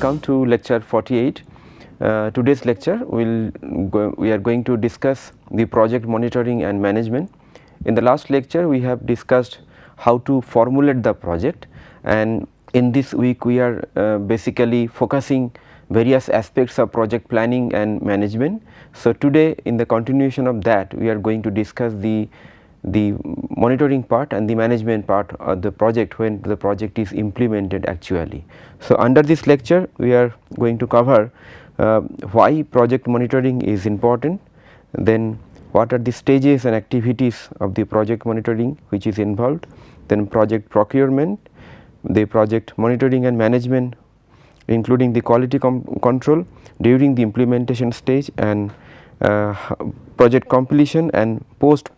Welcome to lecture 48. Today's lecture we are going to discuss the project monitoring and management. In the last lecture we have discussed how to formulate the project, and in this week we are basically focusing various aspects of project planning and management. So, today in the continuation of that we are going to discuss the monitoring part and the management part of the project when the project is implemented actually. So, under this lecture we are going to cover why project monitoring is important, then what are the stages and activities of the project monitoring which is involved, then project procurement, the project monitoring and management including the quality control during the implementation stage, and project completion and post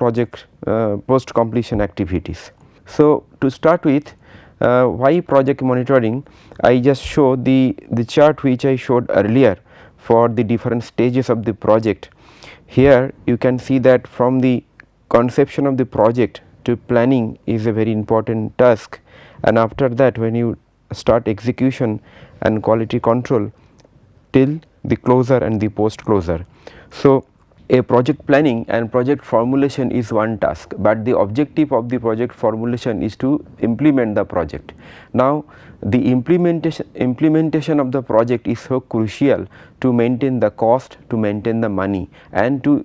completion activities. So, to start with, why project monitoring, I just show the chart which I showed earlier for the different stages of the project. Here you can see that from the conception of the project to planning is a very important task, and after that when you start execution and quality control till the closure and the post closure. So, a project planning and project formulation is one task, but the objective of the project formulation is to implement the project. Now, the implementation of the project is so crucial to maintain the cost, to maintain the money, and to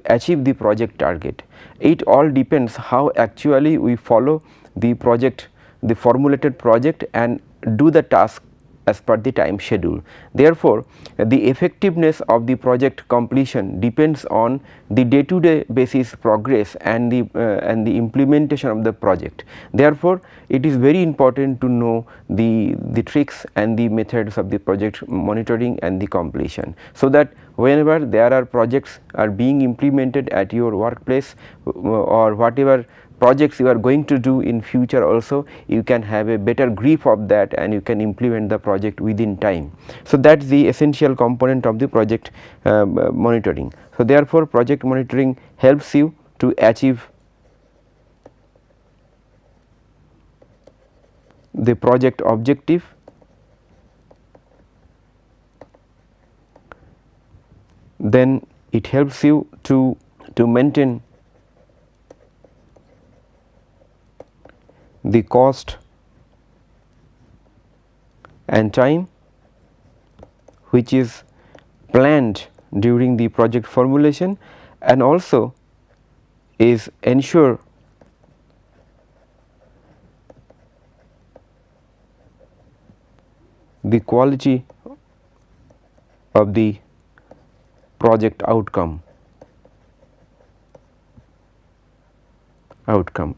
achieve the project target. It all depends how actually we follow the project, the formulated project, and do the task as per the time schedule. Therefore, the effectiveness of the project completion depends on the day-to-day basis progress and the implementation of the project. Therefore, it is very important to know the tricks and the methods of the project monitoring and the completion, so that whenever there are projects are being implemented at your workplace or whatever projects you are going to do in future also, you can have a better grip of that and you can implement the project within time. So, that is the essential component of the project monitoring. So, therefore, project monitoring helps you to achieve the project objective, then it helps you to maintain the cost and time which is planned during the project formulation, and also is ensure the quality of the project outcome,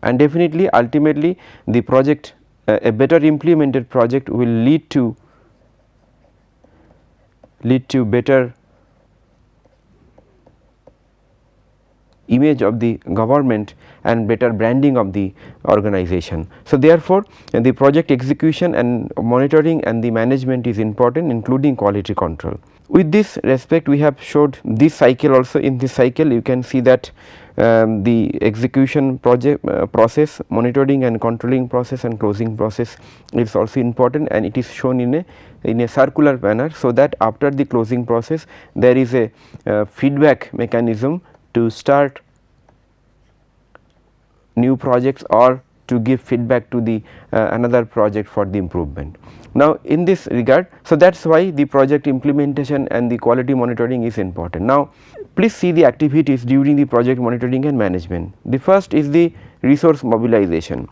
and definitely ultimately the project, a better implemented project will lead to better image of the government and better branding of the organization. So, therefore, the project execution and monitoring and the management is important, including quality control. With this respect, we have showed this cycle also. In this cycle you can see that the execution project process, monitoring and controlling process, and closing process is also important, and it is shown in a circular manner, so that after the closing process there is a feedback mechanism to start new projects or to give feedback to the another project for the improvement. Now, in this regard, so that is why the project implementation and the quality monitoring is important. Now, please see the activities during the project monitoring and management. The first is the resource mobilization,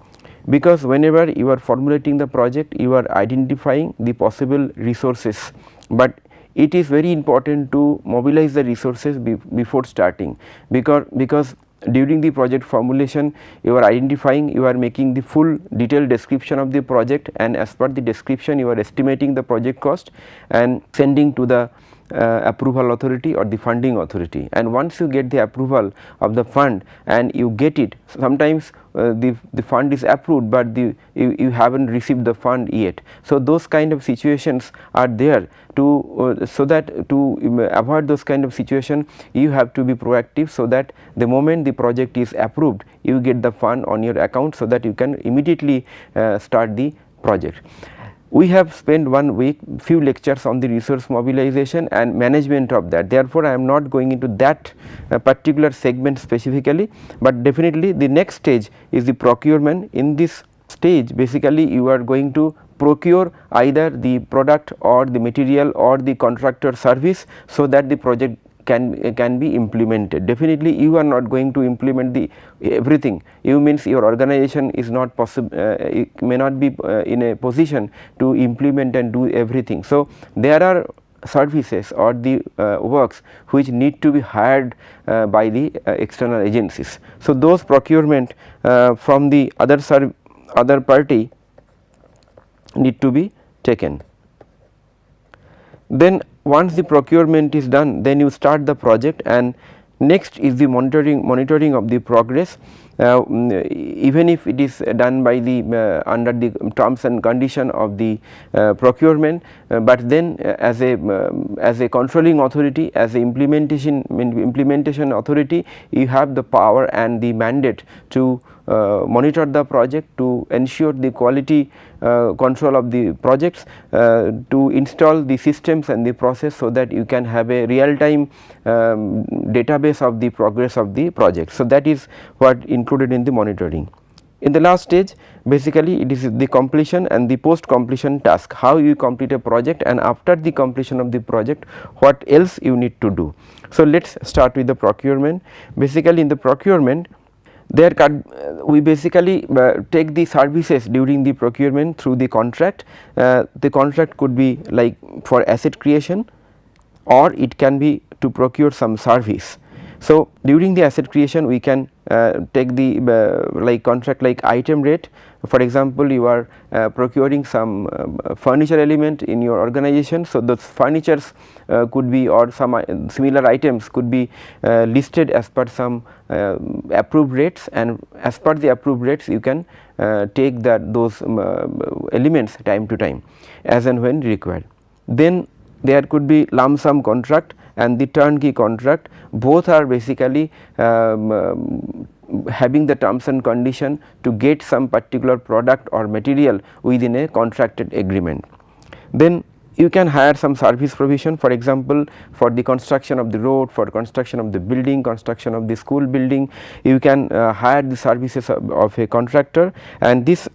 because whenever you are formulating the project you are identifying the possible resources, but it is very important to mobilize the resources before starting, because during the project formulation you are identifying, you are making the full detailed description of the project, and as per the description you are estimating the project cost and sending to the approval authority or the funding authority. And once you get the approval of the fund and you get it, sometimes the fund is approved, but you haven't received the fund yet. So, those kind of situations are there to so that to avoid those kind of situation you have to be proactive, so that the moment the project is approved you get the fund on your account, so that you can immediately start the project. We have spent 1 week few lectures on the resource mobilization and management of that. Therefore, I am not going into that particular segment specifically, but definitely the next stage is the procurement. In this stage basically you are going to procure either the product or the material or the contractor service, so that the project can be implemented. Definitely you are not going to implement the everything. You means your organization is not possible, it may not be in a position to implement and do everything. So, there are services or the works which need to be hired by the external agencies. So, those procurement from the other party need to be taken. Then once the procurement is done, then you start the project, and next is the monitoring of the progress. Even if it is done by the under the terms and condition of the procurement, but then as a controlling authority, as a implementation authority, you have the power and the mandate to monitor the project, to ensure the quality control of the projects, to install the systems and the process, so that you can have a real time database of the progress of the project. So, that is what included in the monitoring. In the last stage basically it is the completion and the post completion task, how you complete a project, and after the completion of the project what else you need to do. So, let us start with the procurement. Basically in the procurement, there we basically take the services during the procurement through the contract. The contract could be like for asset creation, or it can be to procure some service. So, during the asset creation we can take the like contract like item rate. For example, you are procuring some furniture element in your organization. So, those furnitures could be, or some similar items could be listed as per some approved rates, and as per the approved rates you can take those elements time to time as and when required. Then there could be lump sum contract and the turnkey contract. Both are basically having the terms and condition to get some particular product or material within a contracted agreement. Then you can hire some service provision, for example, for the construction of the road, for construction of the building, construction of the school building, you can hire the services of a contractor, and this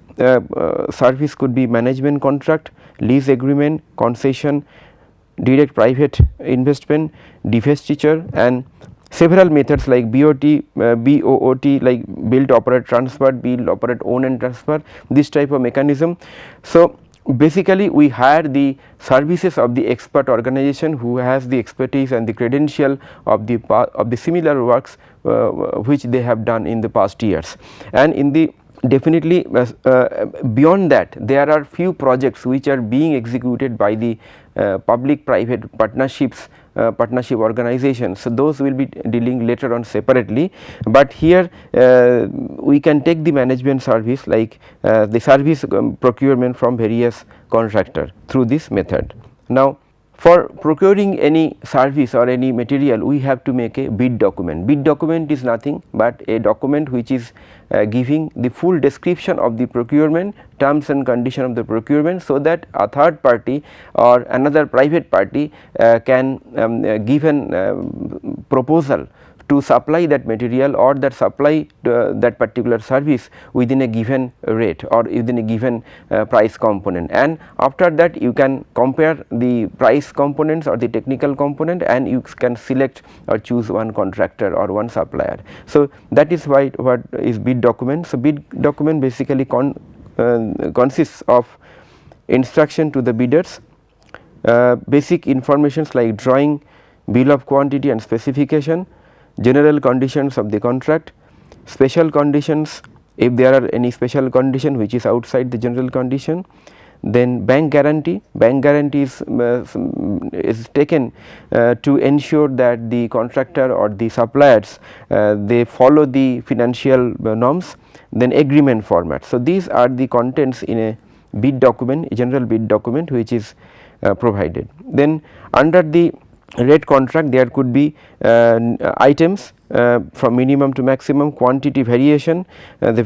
service could be management contract, lease agreement, concession, direct private investment, divestiture, and several methods like BOT, like build, operate, transfer, build, operate, own and transfer, this type of mechanism. So, basically we hire the services of the expert organization who has the expertise and the credential of the similar works which they have done in the past years. And in the definitely beyond that, there are few projects which are being executed by the public private partnership organizations. So, those will be dealing later on separately, but here we can take the management service like the service procurement from various contractor through this method. Now, for procuring any service or any material, we have to make a bid document. Bid document is nothing but a document which is giving the full description of the procurement, terms and condition of the procurement, so that a third party or another private party can give an proposal to supply that material or that supply that particular service within a given rate or within a given price component, and after that you can compare the price components or the technical component, and you can select or choose one contractor or one supplier. So, that is why what is bid document. So, bid document basically consists of instruction to the bidders, basic informations like drawing, bill of quantity and specification, general conditions of the contract, special conditions if there are any special condition which is outside the general condition, then bank guarantee. Bank guarantee is taken to ensure that the contractor or the suppliers they follow the financial norms, then agreement format. So, these are the contents in a bid document, a general bid document which is provided. Then under the rate contract there could be items from minimum to maximum, quantity variation, if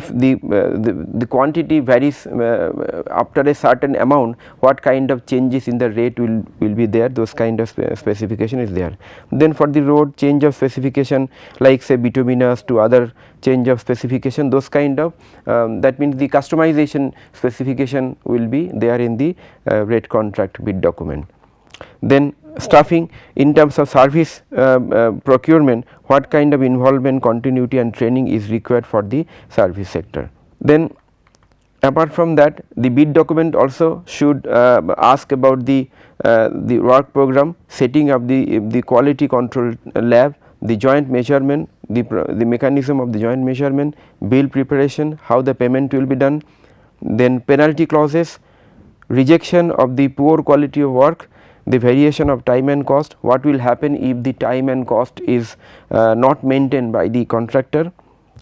the quantity varies after a certain amount, what kind of changes in the rate will be there, those kind of specification is there. Then for the road, change of specification like say bituminous to other change of specification, those kind of that means the customization specification will be there in the rate contract bid document. Then staffing in terms of service procurement, what kind of involvement, continuity and training is required for the service sector. Then apart from that, the bid document also should ask about the work program, setting up the quality control lab, the joint measurement, the mechanism of the joint measurement, bill preparation, how the payment will be done, then penalty clauses, rejection of the poor quality of work, the variation of time and cost, what will happen if the time and cost is not maintained by the contractor.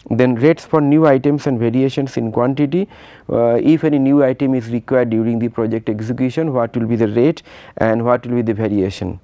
Then rates for new items and variations in quantity, if any new item is required during the project execution, what will be the rate and what will be the variation.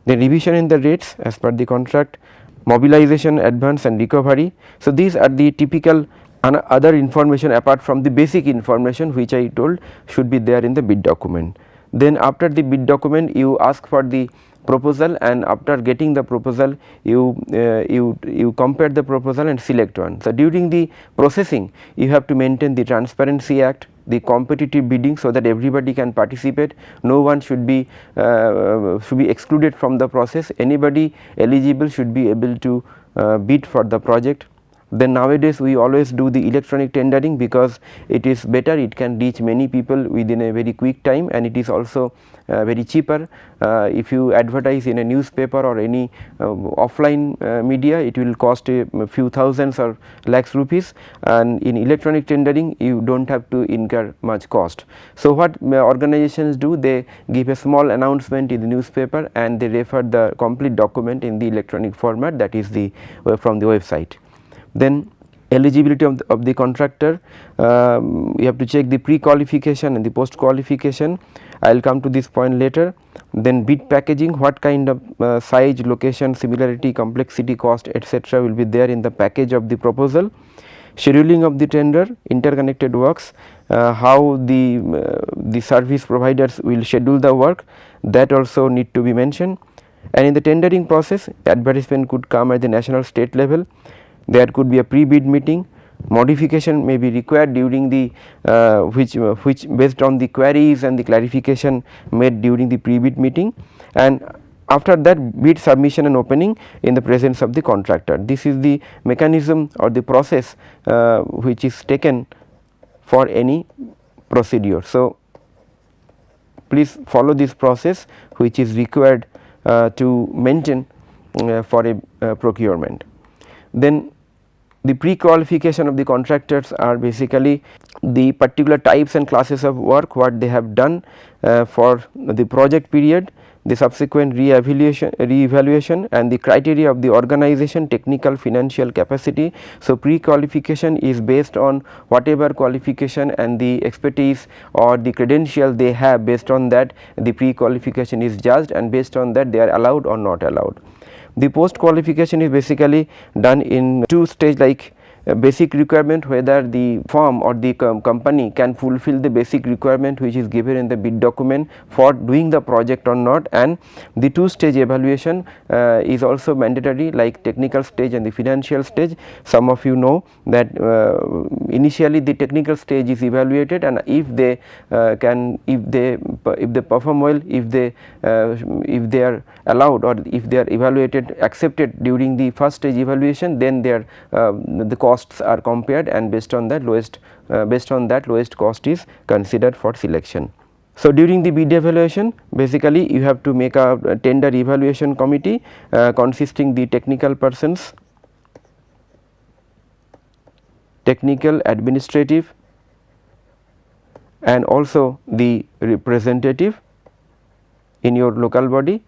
Then revision in the rates as per the contract, mobilization, advance and recovery. So, these are the typical other information apart from the basic information which I told should be there in the bid document. Then after the bid document, you ask for the proposal, and after getting the proposal you compare the proposal and select one. So, during the processing you have to maintain the Transparency Act, the competitive bidding, so that everybody can participate, no one should be excluded from the process, anybody eligible should be able to bid for the project. Then nowadays we always do the electronic tendering because it is better, it can reach many people within a very quick time, and it is also very cheaper. If you advertise in a newspaper or any offline media, it will cost a few thousands or lakhs rupees, and in electronic tendering you do not have to incur much cost. So, what organizations do, they give a small announcement in the newspaper and they refer the complete document in the electronic format, that is the from the website. Then eligibility of the contractor, you have to check the pre-qualification and the post-qualification. I will come to this point later. Then bid packaging, what kind of size, location, similarity, complexity, cost etc. will be there in the package of the proposal. Scheduling of the tender, interconnected works, how the service providers will schedule the work, that also need to be mentioned. And in the tendering process, advertisement could come at the national, state level. There could be a pre-bid meeting, modification may be required during the which based on the queries and the clarification made during the pre-bid meeting, and after that bid submission and opening in the presence of the contractor. This is the mechanism or the process which is taken for any procedure. So, please follow this process which is required to maintain for a procurement. Then the pre-qualification of the contractors are basically the particular types and classes of work what they have done for the project period, the subsequent re-evaluation and the criteria of the organization, technical, financial capacity. So, pre-qualification is based on whatever qualification and the expertise or the credential they have, based on that the pre-qualification is judged, and based on that they are allowed or not allowed. The post qualification is basically done in two stages, like basic requirement, whether the firm or the company can fulfill the basic requirement which is given in the bid document for doing the project or not, and the two-stage evaluation is also mandatory, like technical stage and the financial stage. Some of you know that initially the technical stage is evaluated, and if they perform well, if they are allowed or if they are evaluated accepted during the first stage evaluation, then their the costs are compared, and based on that lowest cost is considered for selection. So, during the bid evaluation, basically you have to make a tender evaluation committee consisting the technical persons, technical, administrative, and also the representative in your local body.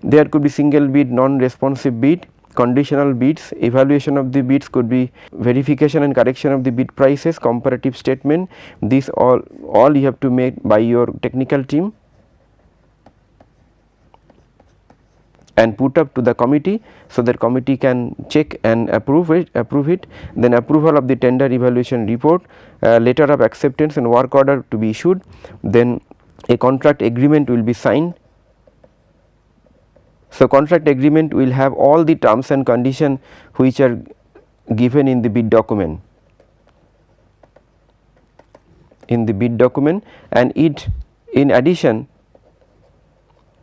There could be single bid, non-responsive bid, conditional bids. Evaluation of the bids could be verification and correction of the bid prices, comparative statement. This all you have to make by your technical team. and put up to the committee, so that committee can check and approve it. Then approval of the tender evaluation report, letter of acceptance and work order to be issued, then a contract agreement will be signed. So, contract agreement will have all the terms and conditions which are given in the bid document, and it, in addition,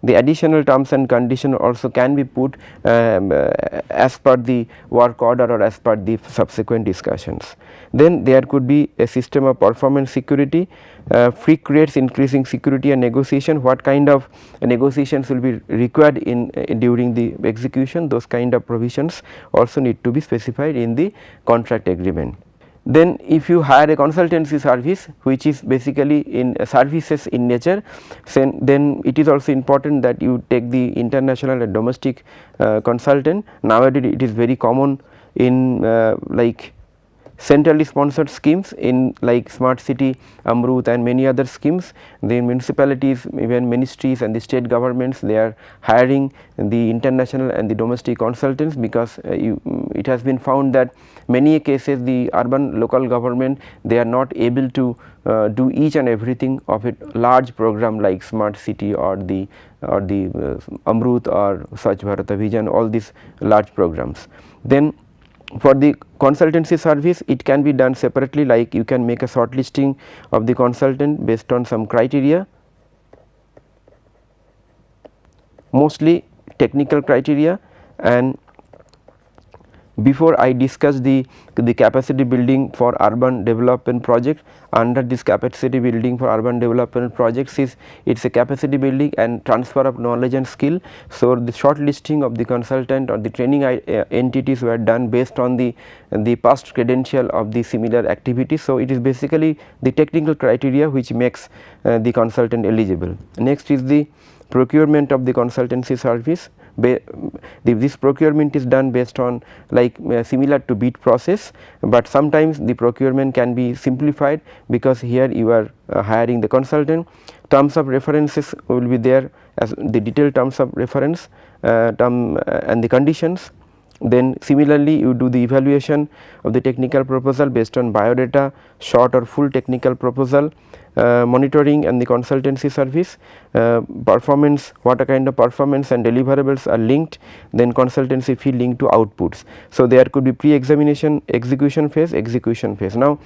the additional terms and condition also can be put as per the work order or as per the subsequent discussions. Then there could be a system of performance security, freak rates, increasing security and negotiation. What kind of negotiations will be required in during the execution, those kind of provisions also need to be specified in the contract agreement. Then if you hire a consultancy service which is basically in services in nature, then it is also important that you take the international and domestic consultant. Nowadays it is very common in like centrally sponsored schemes in like smart city, Amrut and many other schemes. The municipalities, even ministries and the state governments, they are hiring the international and the domestic consultants, because it has been found that many cases the urban local government, they are not able to do each and everything of a large program like smart city or the Amrut or Swachh Bharat Abhiyan, all these large programs. Then for the consultancy service, it can be done separately, like you can make a shortlisting of the consultant based on some criteria, mostly technical criteria. And before I discuss the capacity building for urban development project, under this capacity building for urban development projects is, it is a capacity building and transfer of knowledge and skill. So, the shortlisting of the consultant or the training entities were done based on the past credential of the similar activities. So, it is basically the technical criteria which makes the consultant eligible. Next is the procurement of the consultancy service. This procurement is done based on like similar to bid process, but sometimes the procurement can be simplified, because here you are hiring the consultant. Terms of references will be there as the detailed terms of reference and the conditions. Then similarly you do the evaluation of the technical proposal based on biodata, short or full technical proposal, monitoring and the consultancy service, performance, what a kind of performance and deliverables are linked, then consultancy fee linked to outputs. So, there could be pre-examination, execution phase, execution phase. Now,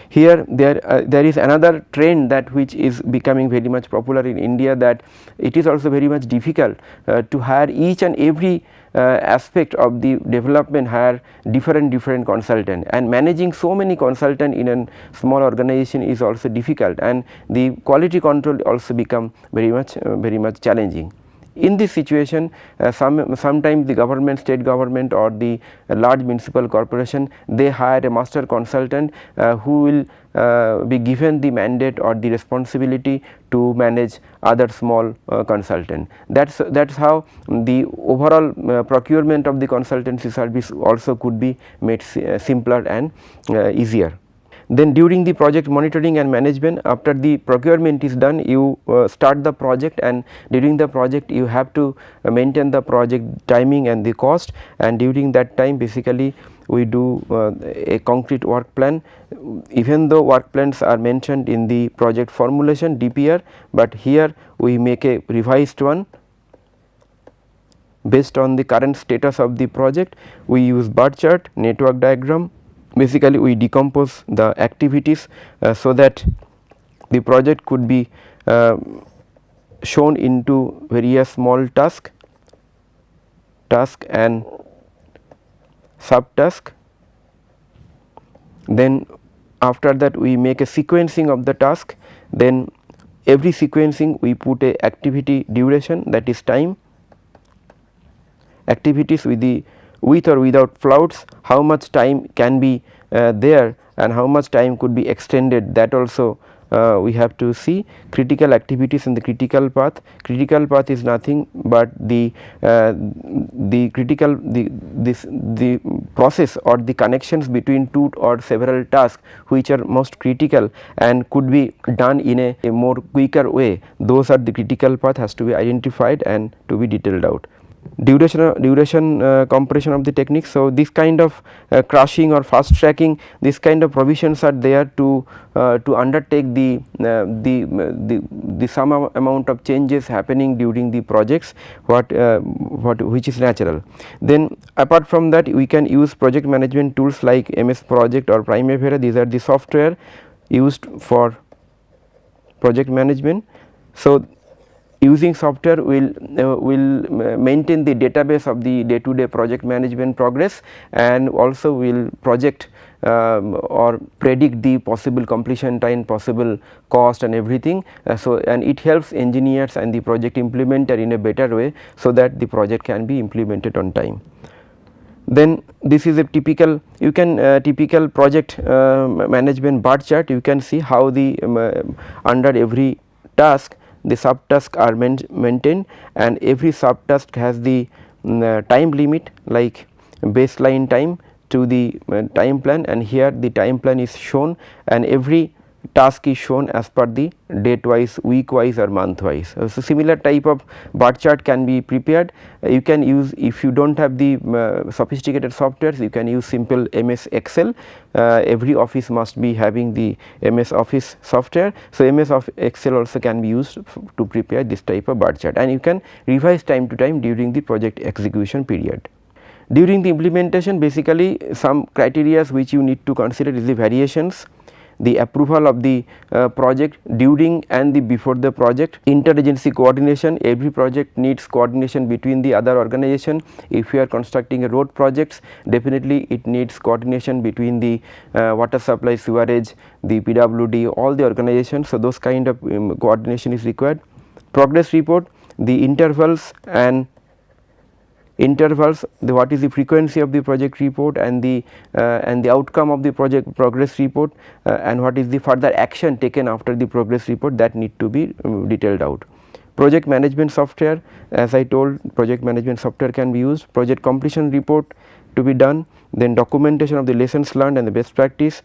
here there is another trend that which is becoming very much popular in India, that it is also very much difficult to hire each and every aspect of the development, hire different consultant, and managing so many consultant in a small organization is also difficult, and the quality control also become very much challenging. In this situation, sometimes the government, state government or the large municipal corporation, they hire a master consultant who will be given the mandate or the responsibility to manage other small consultant. That's how the overall procurement of the consultancy service also could be made simpler and easier. Then during the project monitoring and management, after the procurement is done, you start the project, and during the project you have to maintain the project timing and the cost, and during that time basically we do a concrete work plan. Even though work plans are mentioned in the project formulation DPR, but here we make a revised one based on the current status of the project. We use bar chart, network diagram. Basically we decompose the activities so that the project could be shown into various small task and subtask. Then after that we make a sequencing of the task, then every sequencing we put a activity duration, that is time, activities with or without floats, how much time can be there and how much time could be extended, that also we have to see. Critical activities in the critical path. Critical path is nothing but the process or the connections between two or several tasks which are most critical and could be done in a more quicker way. Those are the critical path has to be identified and to be detailed out. duration compression of the technique. So, this kind of crushing or fast tracking, this kind of provisions are there to undertake the some amount of changes happening during the projects which is natural. Then apart from that, we can use project management tools like MS Project or Primavera. These are the software used for project management. So, using software will maintain the database of the day to day project management progress, and also will project or predict the possible completion time, possible cost and everything. So, and it helps engineers and the project implementer in a better way, so that the project can be implemented on time. Then this is a typical, you can typical project management bar chart. You can see how the under every task the subtasks are maintained, and every subtask has the time limit, like baseline time to the time plan, and here the time plan is shown, and every task is shown as per the date wise, week wise or month wise. So, similar type of bar chart can be prepared. You can use, if you do not have the sophisticated softwares, you can use simple MS Excel. Every office must be having the MS Office software. So, MS Excel also can be used to prepare this type of bar chart, and you can revise time to time during the project execution period. During the implementation, basically some criteria which you need to consider is the variations, the approval of the project during and the before the project, interagency coordination. Every project needs coordination between the other organization. If you are constructing a road projects, definitely it needs coordination between the water supply, sewerage, the PWD, all the organizations. So, those kind of coordination is required. Progress report, the intervals, what is the frequency of the project report, and the outcome of the project progress report, and what is the further action taken after the progress report, that need to be detailed out. Project management software, as I told, project management software can be used. Project completion report to be done, then documentation of the lessons learned and the best practice.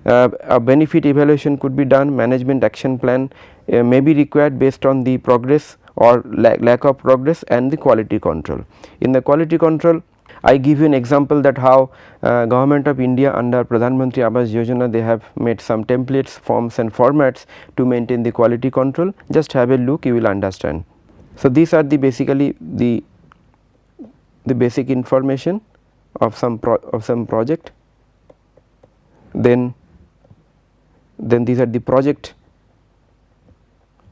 A benefit evaluation could be done. Management action plan may be required based on the progress or lack of progress, and the quality control. In the quality control, I give you an example that how Government of India under Pradhan Mantri Awas Yojana, they have made some templates, forms and formats to maintain the quality control. Just have a look, you will understand. So, these are the basically the basic information of some project. Then these are the project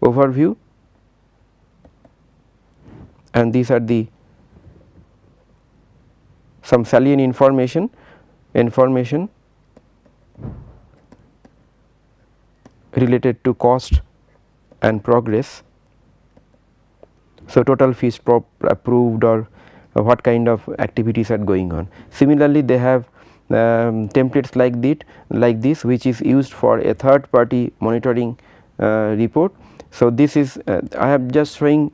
overview, and these are the some salient information related to cost and progress. So, total fees approved, or what kind of activities are going on. Similarly, they have templates like this which is used for a third party monitoring report. So, this is I have just shown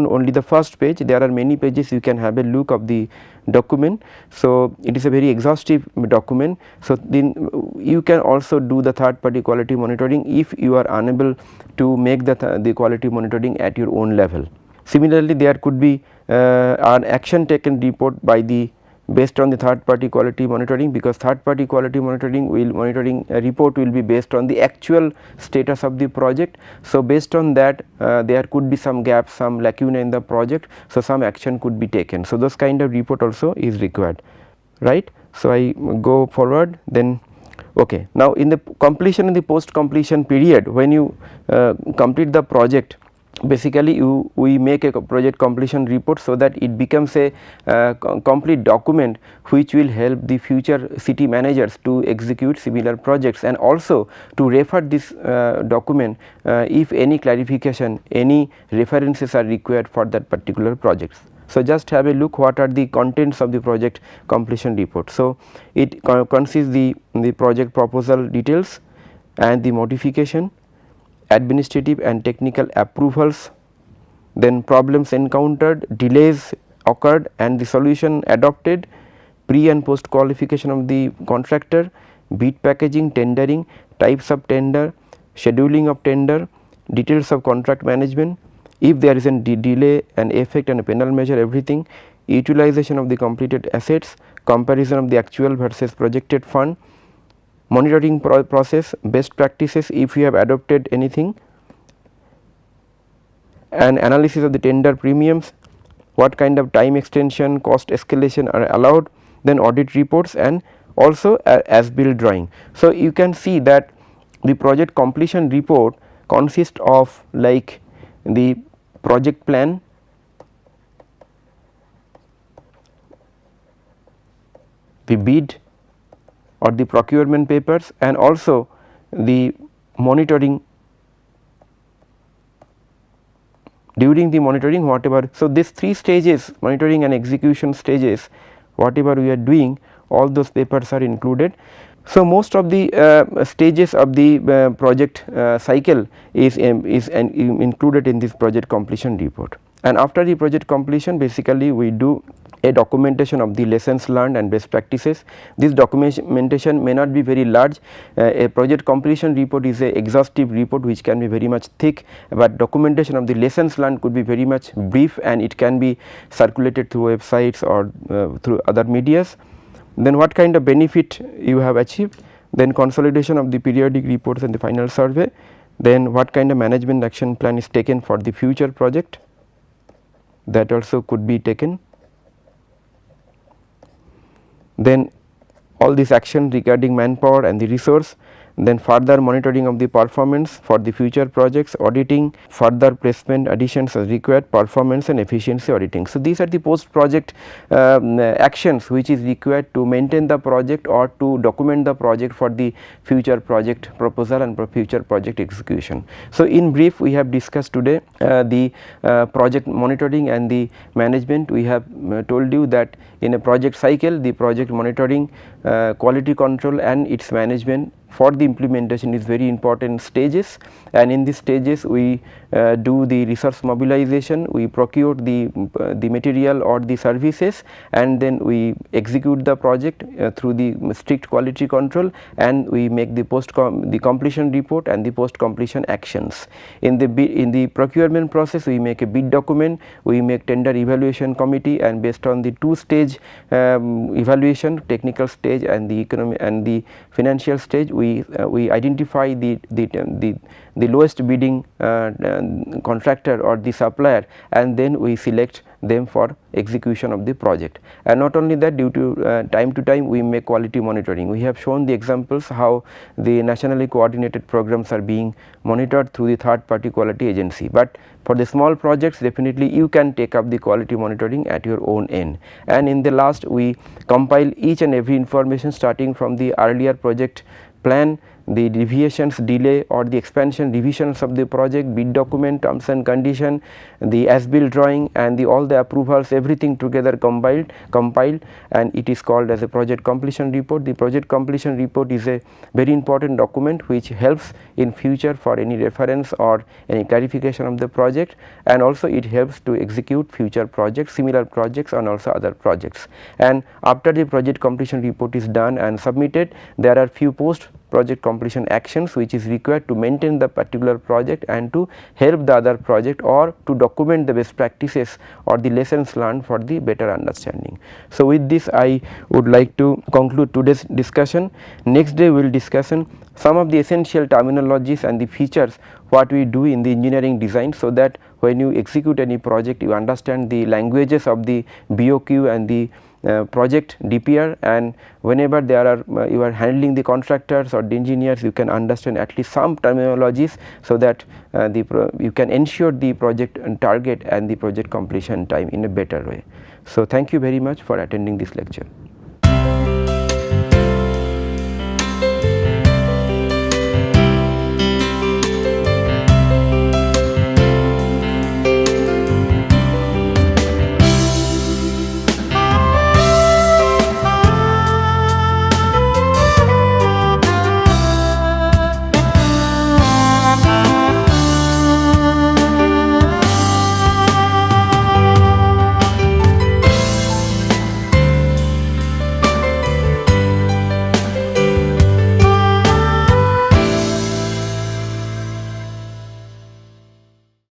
only the first page. There are many pages, you can have a look of the document. So, it is a very exhaustive document. So, then you can also do the third party quality monitoring if you are unable to make the quality monitoring at your own level. Similarly, there could be an action taken report by the based on the third party quality monitoring, because third party quality monitoring report will be based on the actual status of the project. So, based on that there could be some gaps, some lacuna in the project. So, some action could be taken. So, those kind of report also is required, right. So, I go forward, then okay. Now, in the completion and the post completion period, when you complete the project, basically we make a project completion report, so that it becomes a complete document which will help the future city managers to execute similar projects, and also to refer this document if any clarification, any references are required for that particular projects. So, just have a look what are the contents of the project completion report. So, it consists the project proposal details and the modification, administrative and technical approvals, then problems encountered, delays occurred and the solution adopted, pre and post qualification of the contractor, bid packaging, tendering, types of tender, scheduling of tender, details of contract management, if there is a delay, an effect and a penal measure, everything, utilization of the completed assets, comparison of the actual versus projected fund, monitoring process, best practices if you have adopted anything, and analysis of the tender premiums, what kind of time extension, cost escalation are allowed, then audit reports and also as built drawing. So, you can see that the project completion report consists of like the project plan, the bid or the procurement papers, and also the monitoring, during the monitoring whatever. So, these 3 stages, monitoring and execution stages, whatever we are doing, all those papers are included. So, most of the stages of the project cycle is included in this project completion report. And after the project completion, basically we do a documentation of the lessons learned and best practices. This documentation may not be very large. A project completion report is a exhaustive report which can be very much thick, but documentation of the lessons learned could be very much brief, and it can be circulated through websites or through other medias. Then what kind of benefit you have achieved, then consolidation of the periodic reports and the final survey, then what kind of management action plan is taken for the future project, that also could be taken. Then all these actions regarding manpower and the resource, then further monitoring of the performance for the future projects, auditing, further placement additions as required, performance and efficiency auditing. So, these are the post project actions which is required to maintain the project or to document the project for the future project proposal and for future project execution. So, in brief we have discussed today the project monitoring and the management. We have told you that in a project cycle, the project monitoring, quality control and its management for the implementation is very important stages, and in these stages we do the resource mobilization, we procure the material or the services, and then we execute the project through the strict quality control, and we make the completion report and the post completion actions. In the procurement process, we make a bid document, we make tender evaluation committee, and based on the 2 stage evaluation, technical stage and the economic and the financial stage, we identify the lowest bidding contractor or the supplier, and then we select them for execution of the project. And not only that, due to time to time we make quality monitoring. We have shown the examples how the nationally coordinated programs are being monitored through the third party quality agency, but for the small projects definitely you can take up the quality monitoring at your own end. And in the last, we compile each and every information starting from the earlier project plan, the deviations, delay or the expansion revisions of the project, bid document, terms and condition, the as built drawing and all the approvals, everything together compiled, and it is called as a project completion report. The project completion report is a very important document which helps in future for any reference or any clarification of the project, and also it helps to execute future projects, similar projects and also other projects. And after the project completion report is done and submitted, there are few post project completion actions which is required to maintain the particular project and to help the other project or to document the best practices or the lessons learned for the better understanding. So, with this I would like to conclude today's discussion. Next day we will discuss some of the essential terminologies and the features what we do in the engineering design, so that when you execute any project you understand the languages of the BOQ and the project DPR, and whenever there are you are handling the contractors or the engineers, you can understand at least some terminologies, so that you can ensure the project target and the project completion time in a better way. So, thank you very much for attending this lecture.